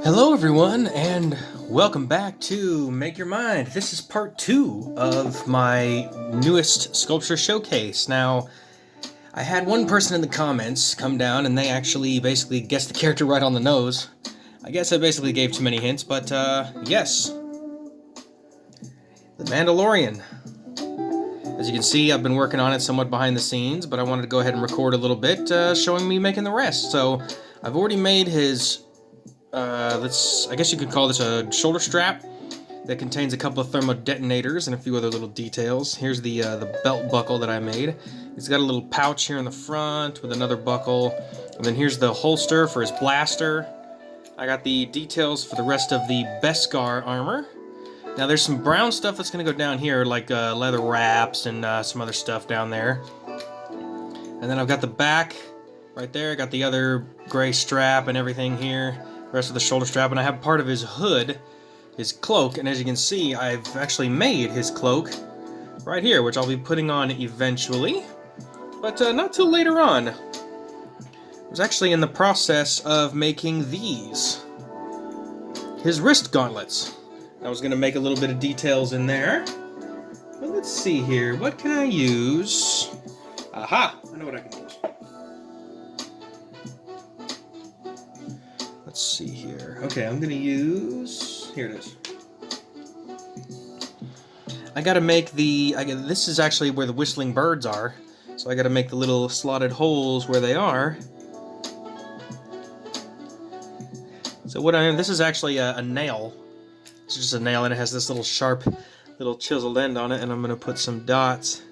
Hello everyone, and welcome back to Make Your Mind. This is part 2 of my newest sculpture showcase. Now, I had one person in the comments come down and they actually basically guessed the character right on the nose. I guess I basically gave too many hints, but yes. The Mandalorian. As you can see, I've been working on it somewhat behind the scenes, but I wanted to go ahead and record a little bit showing me making the rest. So, I've already made his I guess you could call this a shoulder strap that contains a couple of thermo detonators and a few other little details. Here's the belt buckle that I made. It's got a little pouch here in the front with another buckle, and then here's the holster for his blaster. I got the details for the rest of the Beskar armor. Now there's some brown stuff that's going to go down here, like leather wraps and some other stuff down there. And then I've got the back right there. I got the other gray strap and everything here. Rest of the shoulder strap, and I have part of his hood, his cloak, and as you can see, I've actually made his cloak right here, which I'll be putting on eventually, but not till later on. I was actually in the process of making these, his wrist gauntlets. I was going to make a little bit of details in there, but let's see here, what can I use? Aha! I know what I can use. Let's see here. Okay, I'm gonna use... Here it is. I gotta make the... This is actually where the whistling birds are. So I gotta make the little slotted holes where they are. So what I am... This is actually a nail. It's just a nail and it has this little sharp, little chiseled end on it, and I'm gonna put some dots.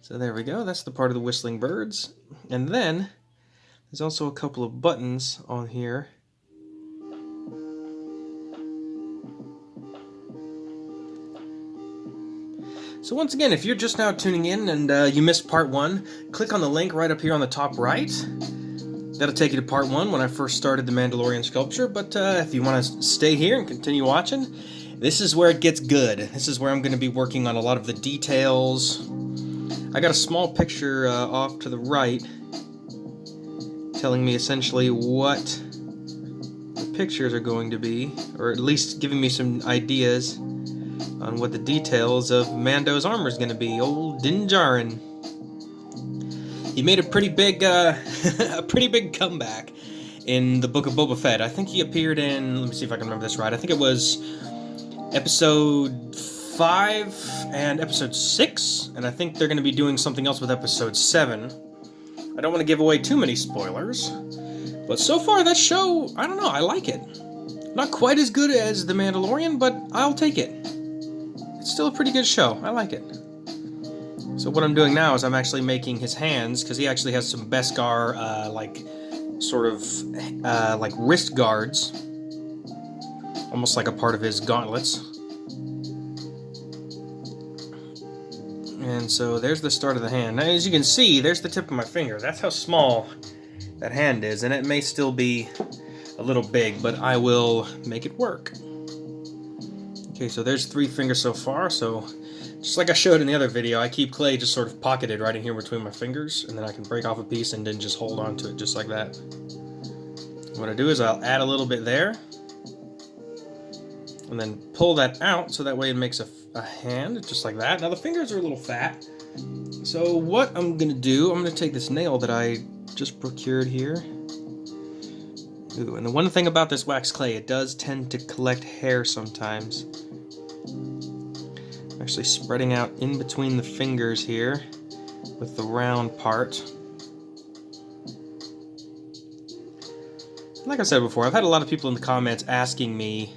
So there we go, that's the part of the whistling birds. And then, there's also a couple of buttons on here. So once again, if you're just now tuning in and you missed part 1, click on the link right up here on the top right. That'll take you to part 1 when I first started the Mandalorian sculpture, but if you want to stay here and continue watching, this is where it gets good. This is where I'm going to be working on a lot of the details. I got a small picture off to the right telling me essentially what the pictures are going to be, or at least giving me some ideas on what the details of Mando's armor is going to be. Old Din Djarin. He made a pretty big comeback in the Book of Boba Fett. I think he appeared in, let me see if I can remember this right, I think it was episode 5 and episode 6, and I think they're going to be doing something else with episode 7. I don't want to give away too many spoilers, but so far that show, I don't know, I like it. Not quite as good as The Mandalorian, but I'll take it. It's still a pretty good show, I like it. So what I'm doing now is I'm actually making his hands, because he actually has some Beskar, like wrist guards, almost like a part of his gauntlets. And so there's the start of the hand. Now, as you can see, there's the tip of my finger. That's how small that hand is, and it may still be a little big, but I will make it work. Okay, so there's 3 fingers so far, so just like I showed in the other video, I keep clay just sort of pocketed right in here between my fingers, and then I can break off a piece and then just hold on to it just like that. What I do is I'll add a little bit there, and then pull that out so that way it makes a hand, just like that. Now the fingers are a little fat, so what I'm going to do, I'm going to take this nail that I just procured here. Ooh, and the one thing about this wax clay, it does tend to collect hair sometimes. I'm actually spreading out in between the fingers here with the round part. Like I said before, I've had a lot of people in the comments asking me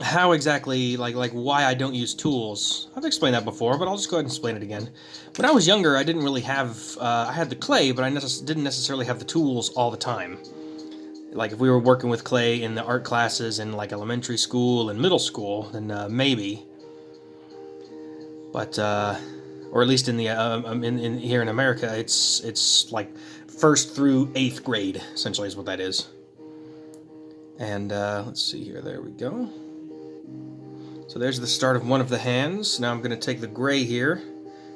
how exactly, like why I don't use tools. I've explained that before, but I'll just go ahead and explain it again. When I was younger, I didn't really have, I had the clay, but I didn't necessarily have the tools all the time. Like if we were working with clay in the art classes in like elementary school and middle school, then maybe. But, or at least in the, here in America, it's like 1st through 8th grade, essentially is what that is. And let's see here, there we go. So there's the start of one of the hands. Now I'm going to take the gray here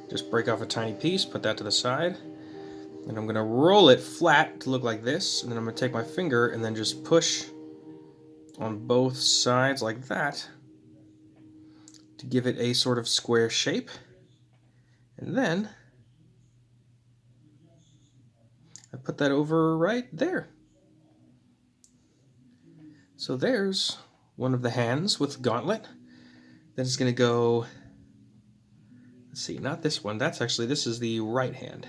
Just break off a tiny piece, put that to the side, and I'm going to roll it flat to look like this, and then I'm going to take my finger and then just push on both sides like that to give it a sort of square shape. And then I put that over right there. So there's one of the hands with the gauntlet. Then it's going to go, let's see, not this one. That's actually, this is the right hand.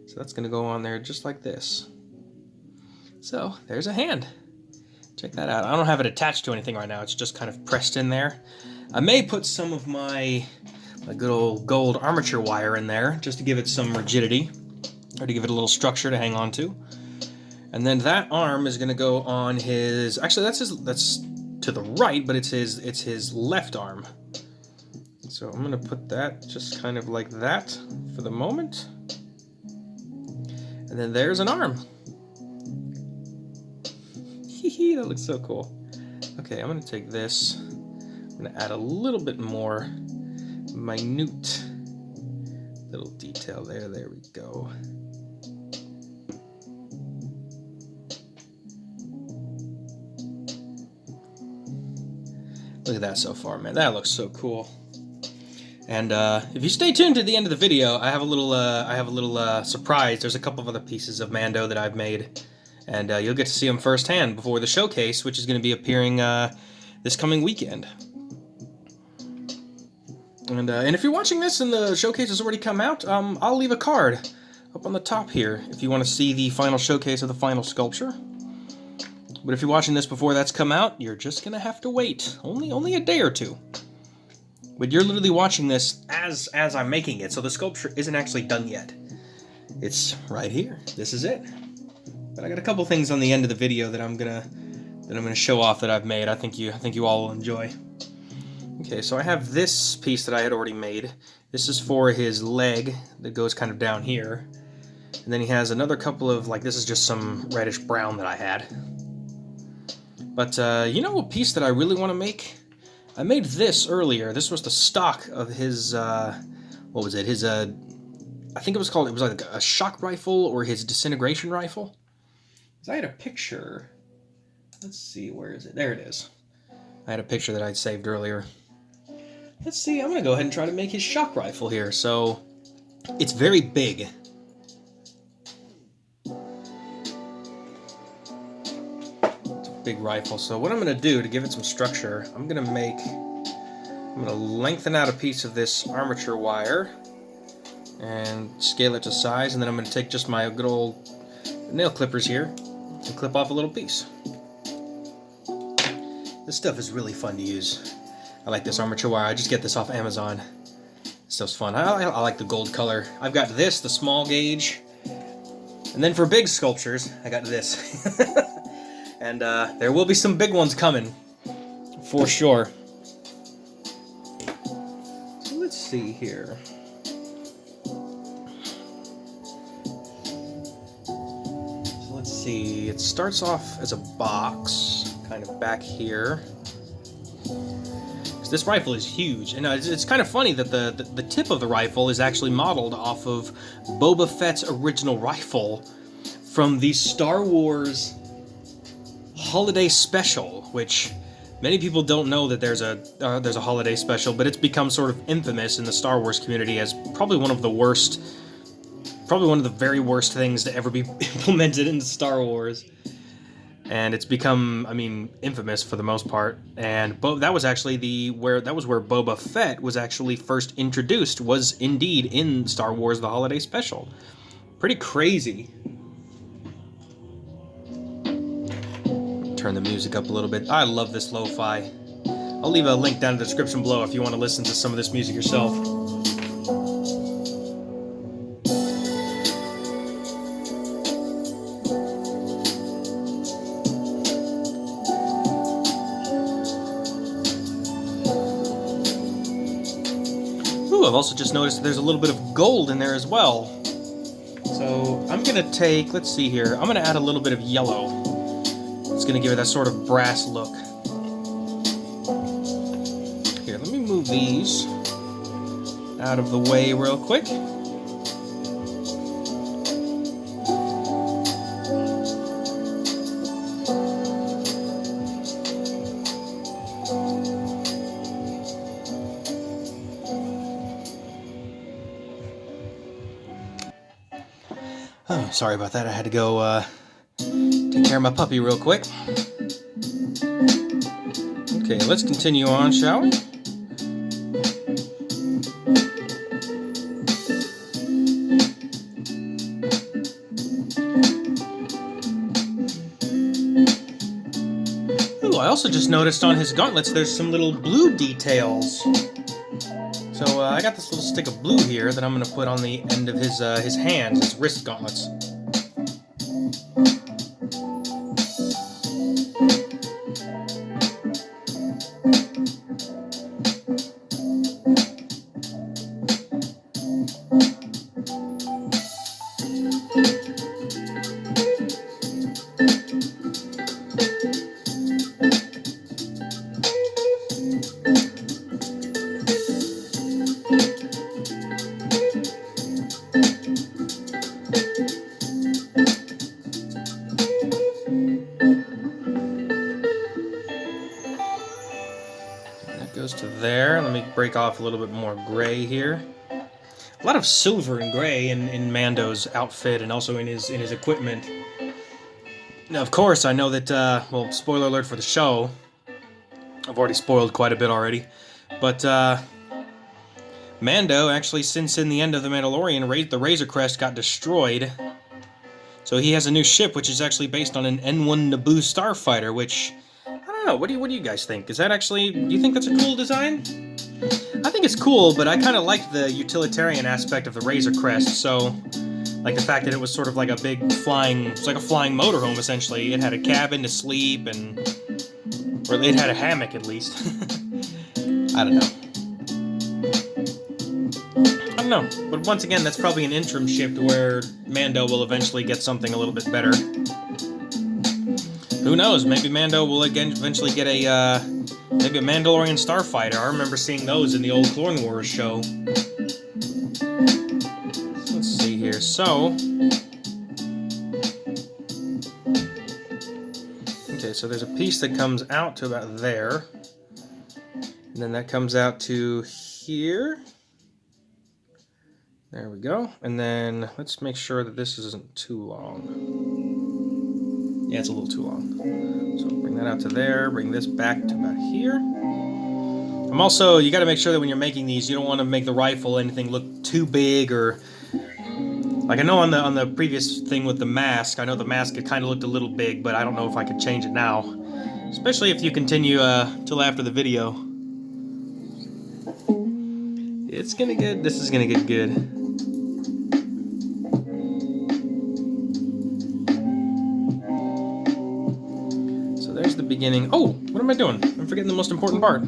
So that's going to go on there just like this. So there's a hand. Check that out. I don't have it attached to anything right now. It's just kind of pressed in there. I may put some of my good old gold armature wire in there just to give it some rigidity, or to give it a little structure to hang on to. And then that arm is going to go on his, actually that's to the right, but it's his left arm. So I'm going to put that just kind of like that for the moment. And then there's an arm. Hee, that looks so cool. Okay, I'm going to take this. I'm going to add a little bit more minute little detail there. There we go. Look at that so far, man. That looks so cool. And if you stay tuned to the end of the video, I have a little surprise. There's a couple of other pieces of Mando that I've made, and you'll get to see them firsthand before the showcase, which is going to be appearing this coming weekend. And if you're watching this and the showcase has already come out, I'll leave a card up on the top here if you want to see the final showcase of the final sculpture. But if you're watching this before that's come out, you're just gonna have to wait only a day or two. But you're literally watching this as I'm making it, so the sculpture isn't actually done yet. It's right here. This is it. But I got a couple things on the end of the video that I'm gonna show off that I've made. I think you all will enjoy. Okay, so I have this piece that I had already made. This is for his leg that goes kind of down here. And then he has another couple of, like, this is just some reddish brown that I had. But you know a piece that I really want to make? I made this earlier. This was the stock of his, what was it? His, I think it was like a shock rifle or his disintegration rifle. Because I had a picture. Let's see, where is it? There it is. I had a picture that I'd saved earlier. Let's see, I'm going to go ahead and try to make his shock rifle here. So, it's very big. Big rifle. So what I'm going to do to give it some structure, I'm going to lengthen out a piece of this armature wire and scale it to size, and then I'm going to take just my good old nail clippers here and clip off a little piece. This stuff is really fun to use. I like this armature wire. I just get this off Amazon. This stuff's fun. I like the gold color. I've got this, the small gauge, and then for big sculptures, I got this. And there will be some big ones coming, for sure. So let's see here. So let's see, it starts off as a box, kind of back here. This rifle is huge, and it's kind of funny that the tip of the rifle is actually modeled off of Boba Fett's original rifle from the Star Wars Holiday Special, which many people don't know that there's a holiday special, but it's become sort of infamous in the Star Wars community as probably one of the very worst things to ever be implemented into Star Wars. And it's become, I mean, infamous for the most part. And that was actually where Boba Fett was actually first introduced, was indeed in Star Wars The Holiday Special. Pretty crazy. Turn the music up a little bit. I love this lo-fi. I'll leave a link down in the description below if you want to listen to some of this music yourself. Ooh, I've also just noticed there's a little bit of gold in there as well. So I'm gonna take, let's see here, I'm gonna add a little bit of yellow. It's going to give it that sort of brass look. Here, let me move these out of the way real quick. Oh, sorry about that. I had to go take care of my puppy real quick. Okay, let's continue on, shall we? Ooh, I also just noticed on his gauntlets there's some little blue details. So I got this little stick of blue here that I'm going to put on the end of his hands, his wrist gauntlets. Goes to there. Let me break off a little bit more gray here. A lot of silver and gray in Mando's outfit and also in his equipment. Now, of course, I know that, well, spoiler alert for the show. I've already spoiled quite a bit already. But, Mando, actually, since in the end of The Mandalorian, the Razor Crest got destroyed. So he has a new ship, which is actually based on an N1 Naboo starfighter, which... I don't know, what do you guys think? Is that actually, do you think that's a cool design? I think it's cool, but I kind of like the utilitarian aspect of the Razor Crest, so, like the fact that it was sort of like a big flying, it's like a flying motorhome, essentially. It had a cabin to sleep, and, or it had a hammock, at least. I don't know, but once again, that's probably an interim ship to where Mando will eventually get something a little bit better. Who knows? Maybe Mando will again eventually get a maybe a Mandalorian starfighter. I remember seeing those in the old Clone Wars show. Let's see here. So, okay, so there's a piece that comes out to about there, and then that comes out to here. There we go. And then let's make sure that this isn't too long. Yeah, it's a little too long. So bring that out to there, bring this back to about here. I'm also, you gotta make sure that when you're making these, you don't want to make the rifle anything look too big or... Like I know on the previous thing with the mask, I know the mask it kind of looked a little big, but I don't know if I could change it now. Especially if you continue till after the video. It's gonna get, this is gonna get good. There's the beginning. Oh, what am I doing? I'm forgetting the most important part.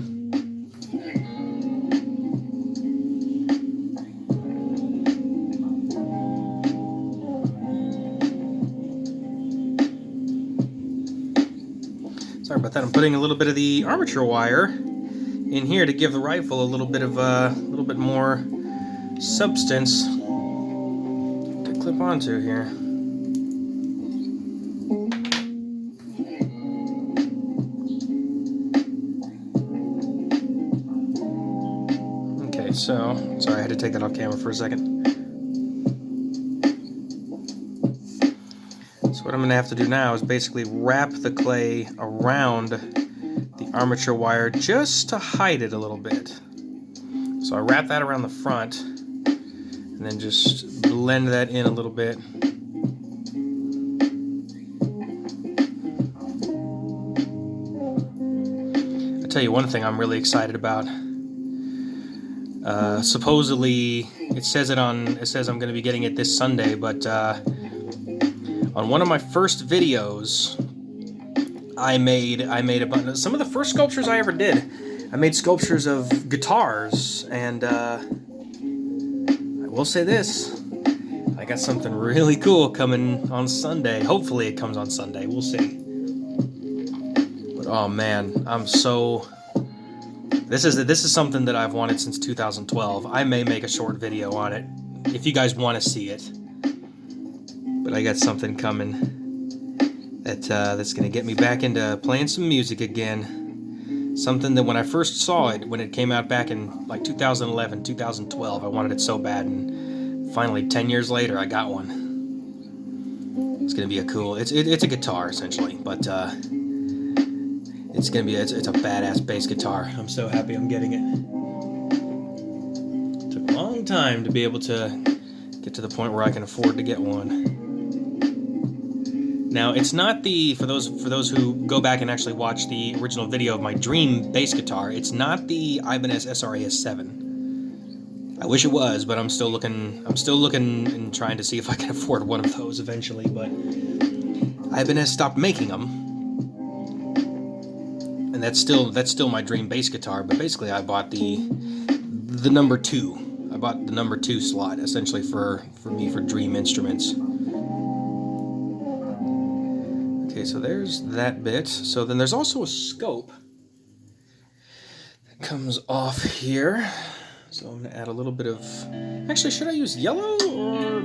Sorry about that. I'm putting a little bit of the armature wire in here to give the rifle a little bit of a little bit more substance to clip onto here. So, sorry, I had to take that off camera for a second. So what I'm going to have to do now is basically wrap the clay around the armature wire just to hide it a little bit. So I wrap that around the front and then just blend that in a little bit. I'll tell you one thing I'm really excited about. Supposedly, it says I'm going to be getting it this Sunday, but on one of my first videos, I made a bunch. Some of the first sculptures I ever did, I made sculptures of guitars, and I will say this: I got something really cool coming on Sunday. Hopefully, it comes on Sunday. We'll see. But oh man, I'm so This is something that I've wanted since 2012. I may make a short video on it if you guys want to see it. But I got something coming that's gonna get me back into playing some music again. Something that when I first saw it, when it came out back in like 2011, 2012, I wanted it so bad, and finally 10 years later, I got one. It's gonna be a cool. It's a guitar essentially, but it's gonna be it's a badass bass guitar. I'm so happy I'm getting it. It took a long time to be able to get to the point where I can afford to get one. Now it's not for those who go back and actually watch the original video of my dream bass guitar. It's not the Ibanez SRAS7. I wish it was, but I'm still looking and trying to see if I can afford one of those eventually, but Ibanez stopped making them. And that's still my dream bass guitar, but basically I bought the number 2. I bought the number 2 slot essentially for me for dream instruments. Okay, so there's that bit. So then there's also a scope that comes off here. So I'm going to add a little bit of... Actually, should I use yellow or...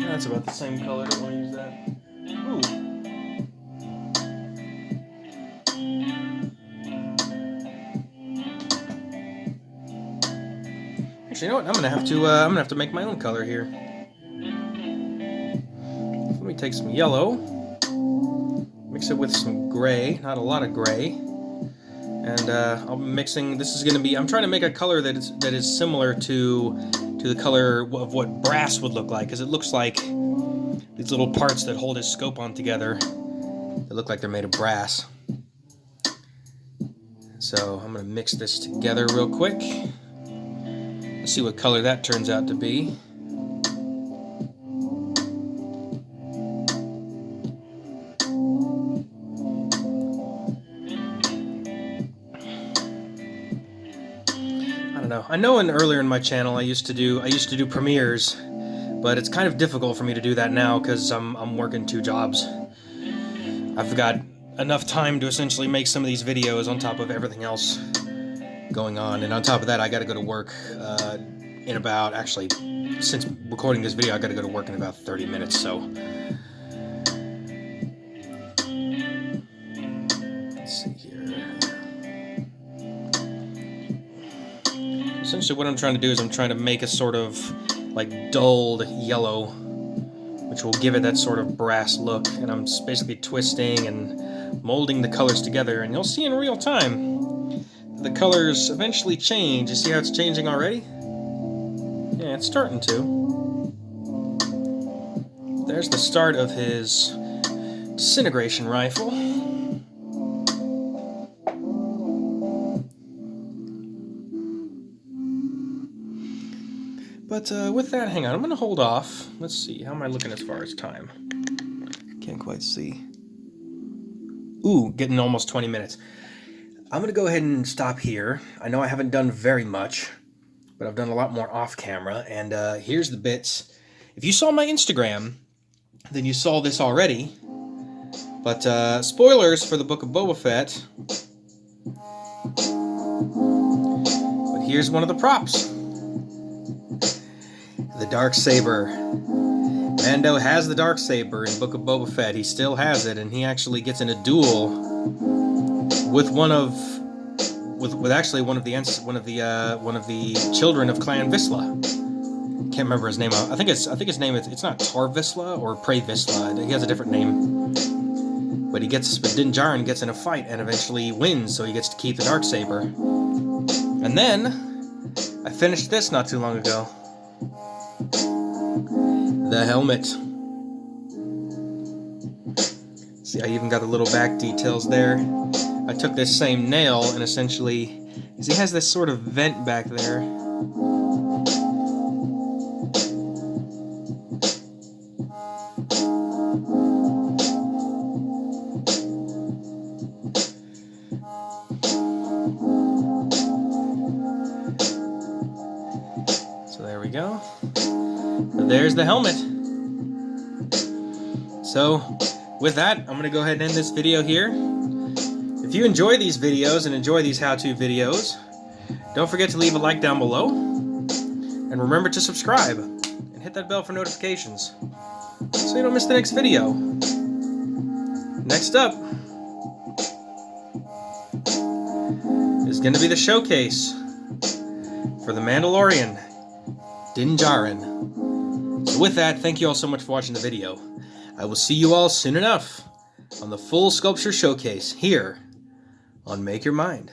That's about the same color. I don't want to use that. Ooh. Actually, you know what? I'm gonna have to make my own color here. Let me take some yellow, mix it with some gray, not a lot of gray, and I'll be mixing. This is gonna be. I'm trying to make a color that is similar to the color of what brass would look like, because it looks like these little parts that hold his scope on together. They look like they're made of brass. So I'm gonna mix this together real quick. Let's see what color that turns out to be. I know earlier in my channel I used to do premieres, but it's kind of difficult for me to do that now because I'm working 2 jobs. I've got enough time to essentially make some of these videos on top of everything else going on, and on top of that I got to go to work in about, actually, since recording this video I got to go to work in about 30 minutes, so let's see here. Essentially what I'm trying to do is I'm trying to make a sort of like dulled yellow, which will give it that sort of brass look, and I'm basically twisting and molding the colors together, and you'll see in real time the colors eventually change. You see how it's changing already? Yeah, it's starting to. There's the start of his disintegration rifle. But with that, hang on, I'm going to hold off. Let's see, how am I looking as far as time? Can't quite see. Ooh, getting almost 20 minutes. I'm going to go ahead and stop here. I know I haven't done very much, but I've done a lot more off camera, and here's the bits. If you saw my Instagram, then you saw this already. But spoilers for the Book of Boba Fett. But here's one of the props. The Darksaber. Mando has the Darksaber in Book of Boba Fett. He still has it, and he actually gets in a duel with one of the children of Clan Vizsla. Can't remember his name. I think his name it's not Tar Vizsla or Prey Vizsla. He has a different name. But Din Djarin gets in a fight and eventually wins, so he gets to keep the Darksaber. And then I finished this not too long ago. The helmet. See, I even got the little back details there. I took this same nail and essentially, he has this sort of vent back there. So there we go. There's the helmet. So with that, I'm going to go ahead and end this video here. If you enjoy these videos and enjoy these how-to videos, don't forget to leave a like down below. And remember to subscribe and hit that bell for notifications so you don't miss the next video. Next up is going to be the showcase for the Mandalorian, Din Djarin. So with that, thank you all so much for watching the video. I will see you all soon enough on the full sculpture showcase here on Make Your Mind.